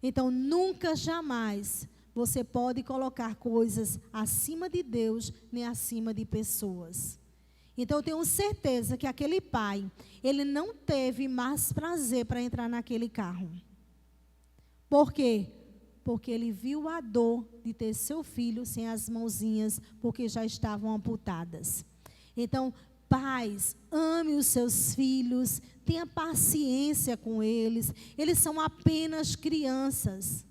[SPEAKER 1] Então, nunca, jamais, você pode colocar coisas acima de Deus, nem acima de pessoas. Então, eu tenho certeza que aquele pai, ele não teve mais prazer para entrar naquele carro. Por quê? Porque ele viu a dor de ter seu filho sem as mãozinhas, porque já estavam amputadas. Então, pais, ame os seus filhos, tenha paciência com eles são apenas crianças.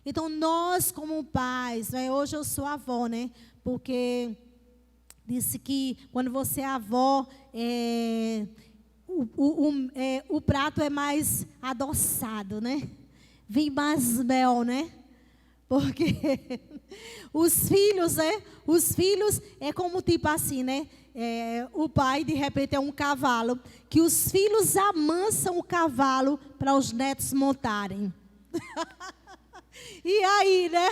[SPEAKER 1] Então, nós como pais, né, hoje eu sou avó, né, porque disse que quando você é avó, o prato é mais adoçado, né, vem mais mel, né, porque os filhos é como tipo assim, né, o pai, de repente, é um cavalo, que os filhos amansam o cavalo para os netos montarem. E aí, né?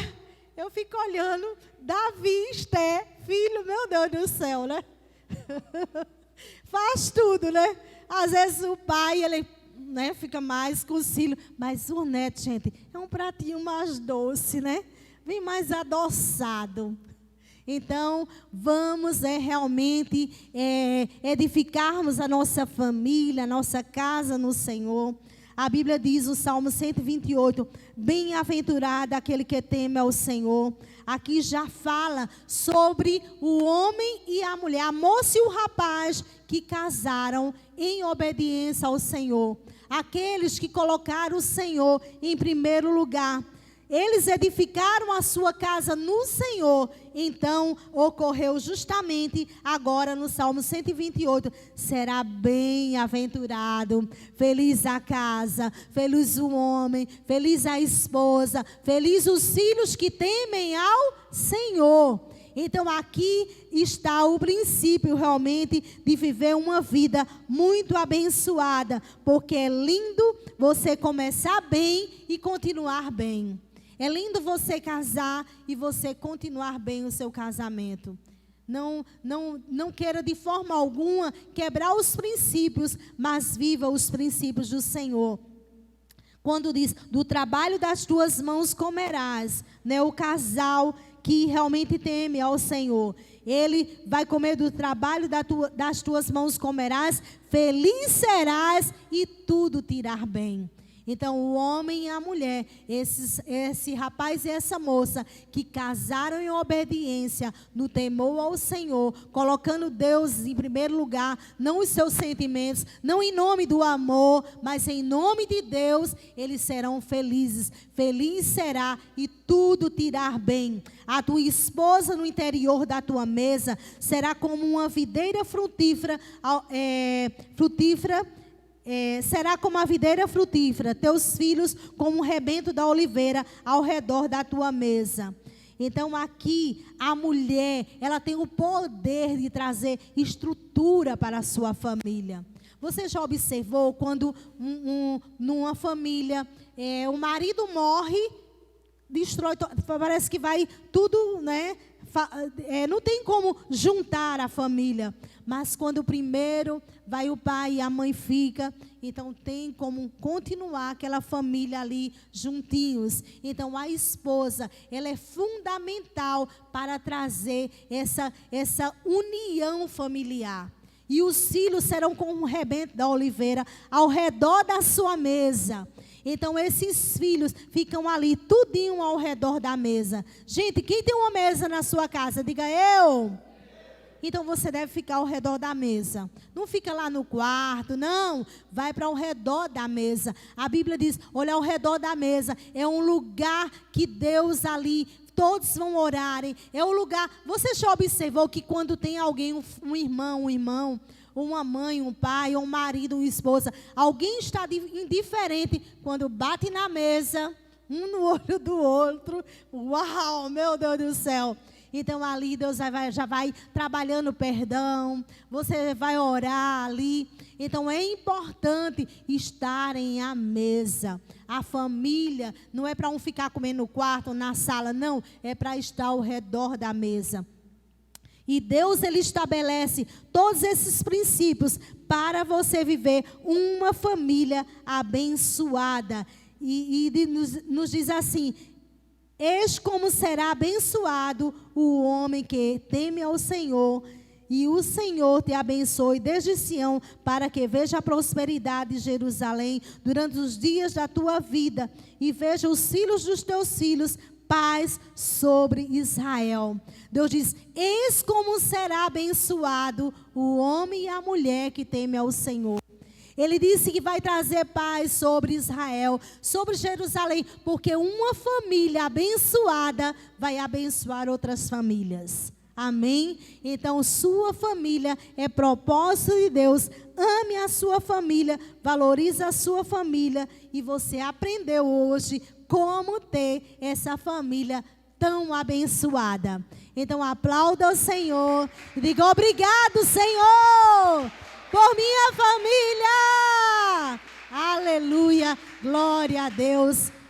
[SPEAKER 1] Eu fico olhando, Davi, Esté, filho, meu Deus do céu, né? Faz tudo, né? Às vezes o pai, ele, né, fica mais com os filhos, mas o neto, gente, é um pratinho mais doce, né? Vem mais adoçado. Então, vamos realmente edificarmos a nossa família, a nossa casa no Senhor. A Bíblia diz, no Salmo 128, bem-aventurado aquele que teme ao Senhor. Aqui já fala sobre o homem e a mulher, a moça e o rapaz que casaram em obediência ao Senhor. Aqueles que colocaram o Senhor em primeiro lugar. Eles edificaram a sua casa no Senhor. Então, ocorreu justamente agora no Salmo 128. Será bem-aventurado, feliz a casa, feliz o homem, feliz a esposa, feliz os filhos que temem ao Senhor. Então, aqui está o princípio realmente de viver uma vida muito abençoada. Porque é lindo você começar bem e continuar bem. É lindo você casar e você continuar bem o seu casamento. Não queira de forma alguma quebrar os princípios, mas viva os princípios do Senhor. Quando diz, do trabalho das tuas mãos comerás, né, o casal que realmente teme ao Senhor, ele vai comer do trabalho das tuas mãos comerás, feliz serás e tudo te irá bem. Então, o homem e a mulher, esse rapaz e essa moça, que casaram em obediência, no temor ao Senhor, colocando Deus em primeiro lugar, não os seus sentimentos, não em nome do amor, mas em nome de Deus, eles serão felizes. Feliz será e tudo te irá bem. A tua esposa no interior da tua mesa será como uma videira frutífera, será como a videira frutífera, teus filhos como um rebento da oliveira ao redor da tua mesa. Então aqui a mulher, ela tem o poder de trazer estrutura para a sua família. Você já observou quando numa família o marido morre, destrói, parece que vai tudo, né? Não tem como juntar a família, mas quando primeiro vai o pai e a mãe fica, então tem como continuar aquela família ali juntinhos. Então a esposa, ela é fundamental para trazer essa união familiar. E os filhos serão como um rebento da oliveira ao redor da sua mesa. Então esses filhos ficam ali tudinho ao redor da mesa. Gente, quem tem uma mesa na sua casa? Diga eu. Então você deve ficar ao redor da mesa. Não fica lá no quarto, não. Vai para ao redor da mesa. A Bíblia diz, olha, ao redor da mesa é um lugar que Deus ali, todos vão orarem. É um lugar, você já observou que quando tem alguém, um irmão, uma mãe, um pai, um marido, uma esposa, alguém está indiferente quando bate na mesa, um no olho do outro. Uau, meu Deus do céu. Então ali Deus já vai trabalhando perdão, você vai orar ali. Então é importante estarem à mesa. A família não é para um ficar comendo no quarto ou na sala, não. É para estar ao redor da mesa. E Deus, Ele estabelece todos esses princípios para você viver uma família abençoada. E nos diz assim: eis como será abençoado o homem que teme ao Senhor, e o Senhor te abençoe desde Sião, para que veja a prosperidade de Jerusalém durante os dias da tua vida, e veja os filhos dos teus filhos, paz sobre Israel. Deus diz: eis como será abençoado o homem e a mulher que teme ao Senhor. Ele disse que vai trazer paz sobre Israel, sobre Jerusalém, porque uma família abençoada vai abençoar outras famílias. Amém? Então, sua família é propósito de Deus. Ame a sua família, valorize a sua família. E você aprendeu hoje como ter essa família tão abençoada. Então, aplauda o Senhor e diga: obrigado, Senhor, por minha família. Aleluia, glória a Deus.